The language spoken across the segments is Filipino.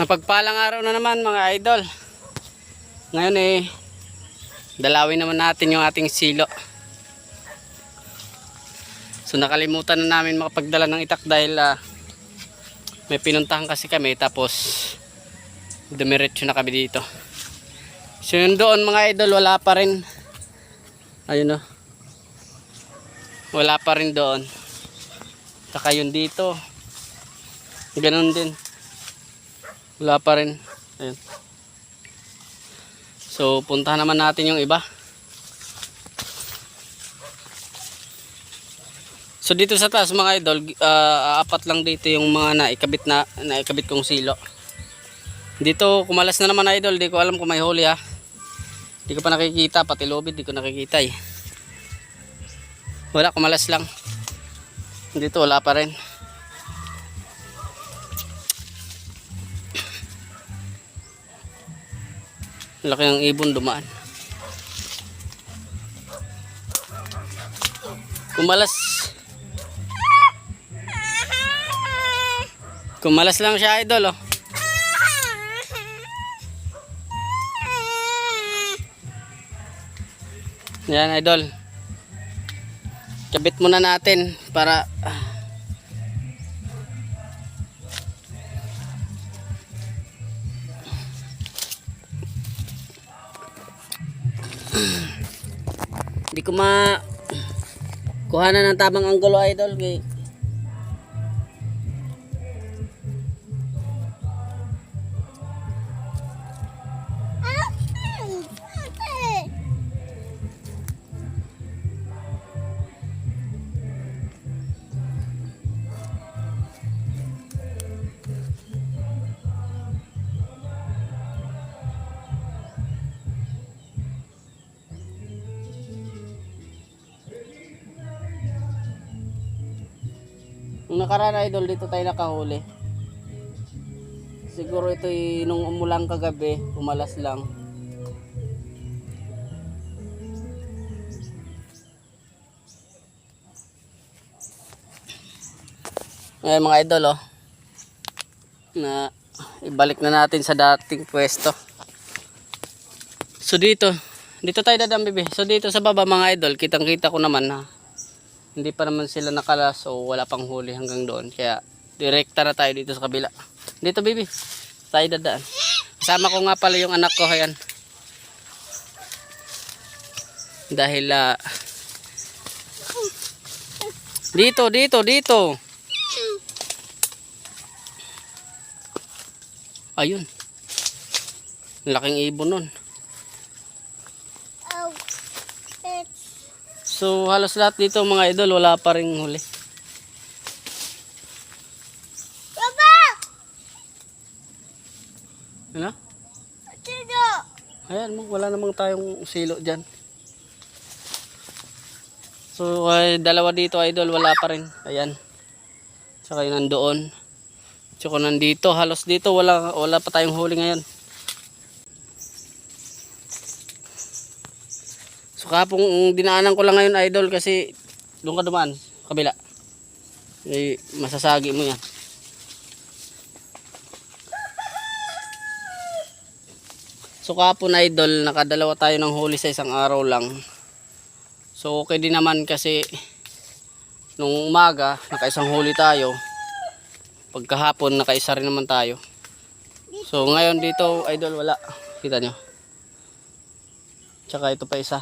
Mapagpalang araw na naman mga idol. Ngayon dalawin naman natin yung ating silo. So nakalimutan na namin makapagdala ng itak dahil may pinuntahan kasi kami, tapos dumiretso na kami dito. So yun doon mga idol, wala pa rin. Ayun wala pa rin doon. Saka yun dito, ganun din, wala pa rin. Ayun. So puntahan naman natin yung iba. So dito sa taas mga idol, apat lang dito yung mga naikabit kong silo. Dito kumalas na naman idol, di ko alam kung may huli ha. Di ko pa nakikita, pati lobid di ko nakikita eh. Wala, kumalas lang. Dito wala pa rin. Laki ng ibon dumaan. Kumalas lang siya idol oh. Yan idol, kabit muna natin para hindi ko kuhanan ng tamang anggulo idol kay nung nakaraan idol, dito tayo nakahuli. Siguro ito nung umulang kagabi, umalas lang. Ngayon mga idol na ibalik na natin sa dating pwesto. So dito tayo dadaan bebe. So dito sa baba mga idol, kitang kita ko naman na hindi pa naman sila nakala, so wala pang huli hanggang doon. Kaya direkta na tayo dito sa kabila. Dito baby, tayo dadaan. Kasama ko nga pala yung anak ko, ayan. Dahil dito. Ayun. Laking ibon nun. So halos lahat dito mga idol, wala pa ring huli. Baba! Ano? Sino? Ayan, wala namang tayong silo dyan. So dalawa dito idol, wala pa rin. Ayan. Saka yun nandoon. Tsaka nandito, halos dito wala pa tayong huli ngayon. So kapong dinaanan ko lang ngayon idol, kasi doon ka dumaan, kabila. Masasagi mo yan. So kapon idol, nakadalawa tayo ng huli sa isang araw lang. So okay din naman kasi nung umaga nakaisang huli tayo, pagkahapon nakaisa rin naman tayo. So ngayon dito idol wala, kita nyo. Tsaka ito pa isa.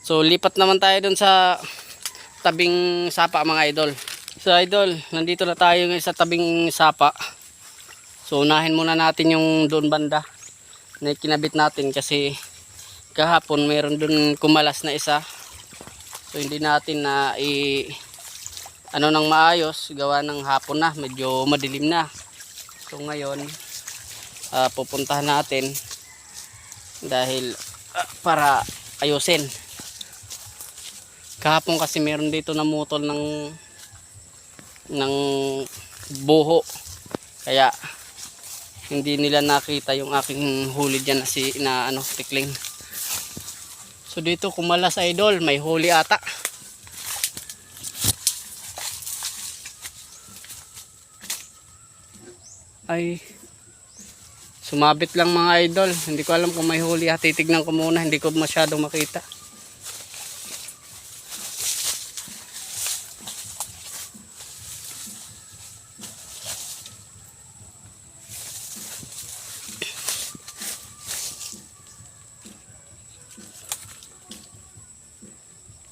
So lipat naman tayo dun sa tabing sapa mga idol. So idol, nandito na tayo ngayon sa tabing sapa. So unahin muna natin yung doon banda na kinabit natin, kasi kahapon mayroon dun kumalas na isa. So hindi natin na nang maayos, gawa ng hapon na, medyo madilim na. So ngayon pupuntahan natin dahil para ayusin. Kahapon kasi meron dito na mutol ng buho, kaya hindi nila nakita yung aking huli dyan na tikling. So dito kumalas idol, may huli ata. Ay, sumabit lang mga idol. Hindi ko alam kung may huli. Titignan ko muna. Hindi ko masyadong makita.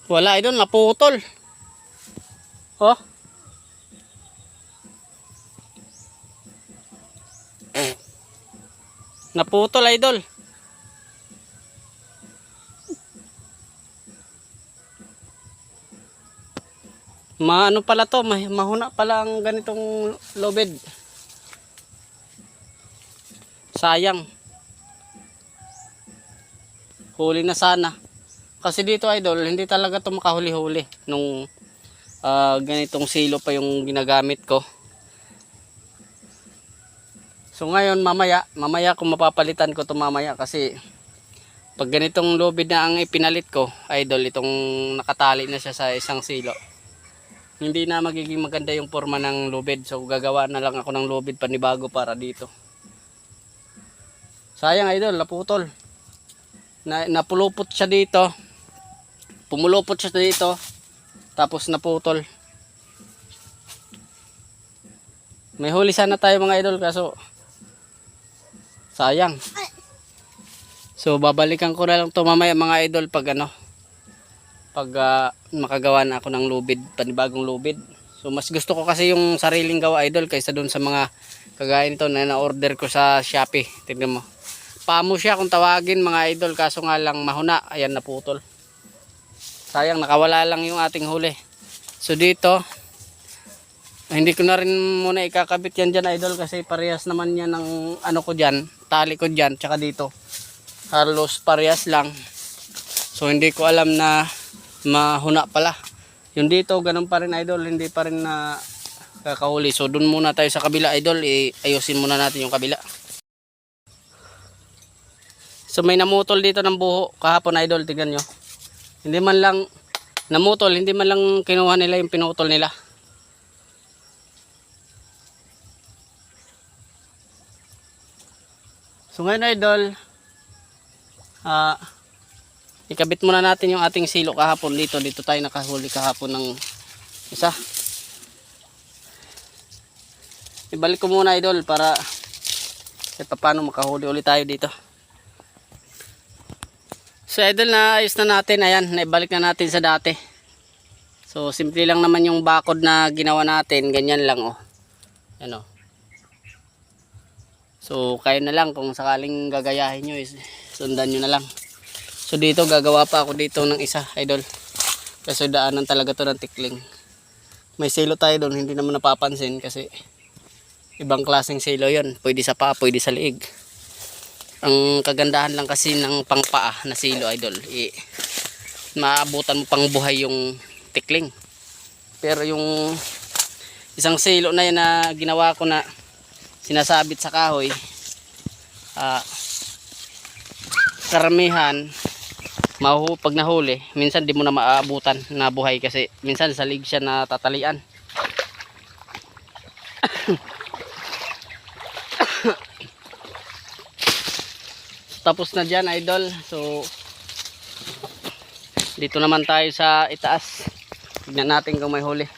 Wala idol, naputol. Oh. Naputol idol. Maano pala to, mahuna pala ang ganitong lobed. Sayang. Huli na sana. Kasi dito idol, hindi talaga to makahuli-huli nung ganitong silo pa yung ginagamit ko. So ngayon mamaya kung mapapalitan ko to mamaya kasi pag ganitong lubid na ang ipinalit ko, idol, itong nakatali na siya sa isang silo. Hindi na magiging maganda yung forma ng lubid. So gagawa na lang ako ng lubid panibago para dito. Sayang idol, naputol. Napulupot siya dito. Pumulupot siya dito. Tapos naputol. May huli sana tayo mga idol kaso sayang. So babalikan ko na lang to mamaya mga idol pag pag makagawa na ako ng lubid, panibagong lubid. So mas gusto ko kasi yung sariling gawa idol kaysa doon sa mga kagaya nito na na-order ko sa Shopee. Tingnan mo. Pamo siya kung tawagin mga idol kaso nga lang mahuna. Ayan, naputol. Sayang, nakawala lang yung ating huli. So dito hindi ko na rin muna ikakabit yan dyan idol kasi parehas naman yan ng ko dyan, tali ko dyan, tsaka dito halos parehas lang. So hindi ko alam na mahuna pala yung dito, ganun pa rin idol, hindi pa rin na kakahuli. So dun muna tayo sa kabila idol, ayusin muna natin yung kabila. So may namutol dito ng buho kahapon idol, tignan nyo. Hindi man lang namutol, hindi man lang kinuha nila yung pinutol nila. So ngayon idol, ikabit muna natin yung ating silo kahapon dito. Dito tayo nakahuli kahapon ng isa. Ibalik ko muna idol para paano makahuli ulit tayo dito. So idol, na ayos na natin. Ayan, naibalik na natin sa dati. So simple lang naman yung bakod na ginawa natin. Ganyan lang oh. Ano. So kayo na lang kung sakaling gagayahin nyo, sundan nyo na lang. So dito gagawa pa ako dito ng isa idol. Kasi daanan talaga to ng tikling. May silo tayo doon, hindi naman napapansin kasi ibang klaseng silo yon. Pwede sa paa, pwede sa liig. Ang kagandahan lang kasi ng pangpaa na silo idol, maabutan mo pang buhay yung tikling. Pero yung isang silo na yan na ginawa ko na sinasabit sa kahoy, karamihan pag nahuli minsan di mo na maabutan na buhay kasi minsan sa liig siya natatalian. Tapos na dyan idol. So dito naman tayo sa itaas, tignan natin kung may huli.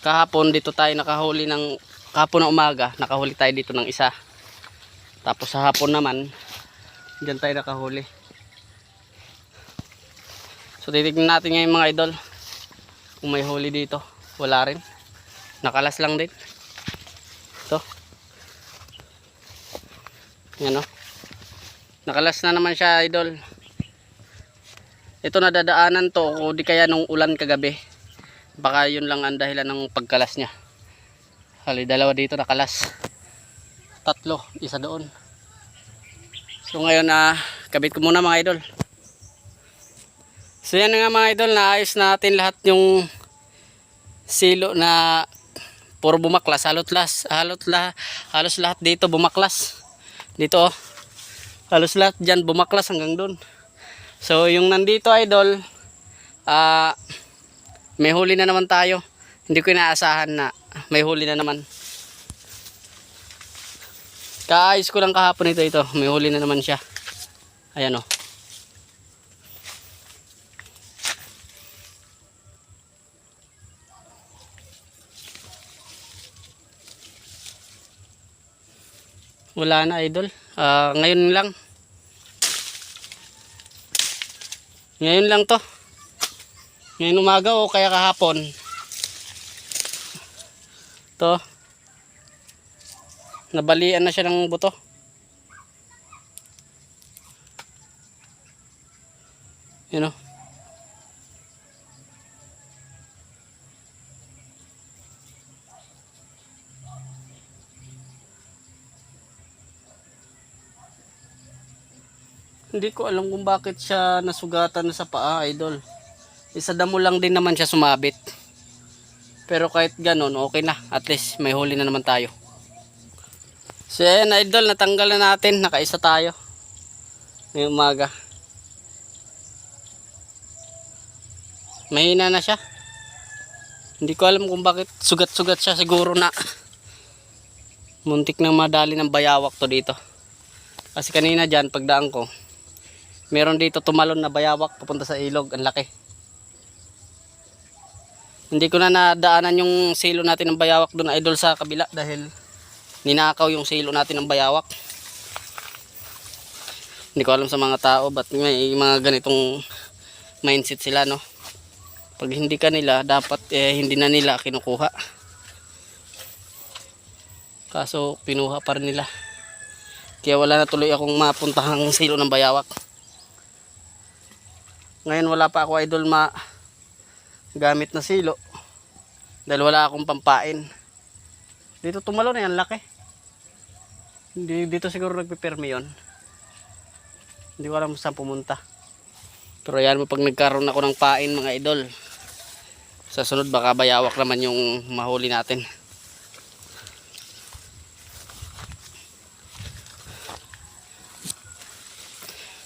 Kahapon dito tayo nakahuli ng kahapon na umaga, nakahuli tayo dito ng isa. Tapos sa hapon naman dyan tayo nakahuli. So titignan natin ngayon mga idol kung may huli dito. Wala rin, nakalas lang din ito. Yan o, nakalas na naman siya idol. Ito nadadaanan to o di kaya nung ulan kagabi, baka yun lang ang dahilan ng pagkalas nya. Hali, dalawa dito nakalas, tatlo, isa doon. So ngayon kabit ko muna mga idol. So yan nga mga idol, naayos natin lahat yung silo na puro bumaklas. Halos lahat dito bumaklas. Dito oh, halos lahat dyan bumaklas hanggang doon. So yung nandito idol, May huli na naman tayo. Hindi ko inaasahan na may huli na naman. Kaayos ko lang kahapon ito. May huli na naman siya. Ayan o. Wala na idol. Ngayon lang. Ngayon lang to. Ngayon umaga o kaya kahapon. To. Nabalian na siya ng buto. Yun o. Hindi ko alam kung bakit siya nasugatan sa paa, idol. Isa damo lang din naman siya sumabit. Pero kahit ganun, okay na. At least may huli na naman tayo. So ayan, idol, natanggal na natin. Nakaisa tayo ngayong umaga. Mahina na siya. Hindi ko alam kung bakit sugat-sugat siya. Siguro na muntik nang madali ng bayawak to dito. Kasi kanina dyan, pagdaan ko, meron dito tumalon na bayawak papunta sa ilog. Ang laki. Hindi ko na nadaanan yung silo natin ng bayawak doon, idol, sa kabila. Dahil ninakaw yung silo natin ng bayawak. Hindi ko alam sa mga tao ba't may mga ganitong mindset sila, no? Pag hindi ka nila, dapat hindi na nila kinukuha. Kaso pinuha pa rin nila. Kaya wala na tuloy akong mapuntahang silo ng bayawak. Ngayon wala pa ako, idol, gamit na silo. Dahil wala akong pampain. Dito tumalo na yan, laki. Dito siguro nagpipirmi yun. Hindi ko alam saan pumunta. Pero yan mo, pag nagkaroon ako ng pain, mga idol, sa sunod baka bayawak naman yung mahuli natin.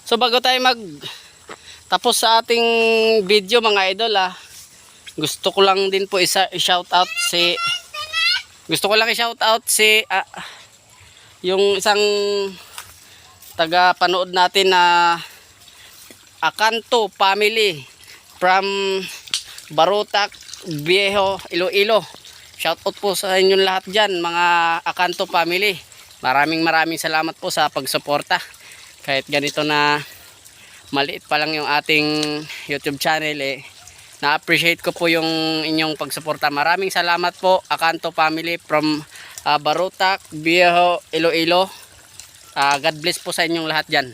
So bago tayo tapos sa ating video, mga idol, gusto ko lang din po i-shout out si yung isang taga panood natin na Acanto family from Barotac, Viejo, Iloilo. Shout out po sa inyong lahat dyan, mga Acanto family. Maraming salamat po sa pagsuporta. Kahit ganito na maliit pa lang yung ating YouTube channel, na-appreciate ko po yung inyong pagsuporta. Maraming salamat po, Acanto family from Barotac, Viejo, Iloilo. God bless po sa inyong lahat dyan.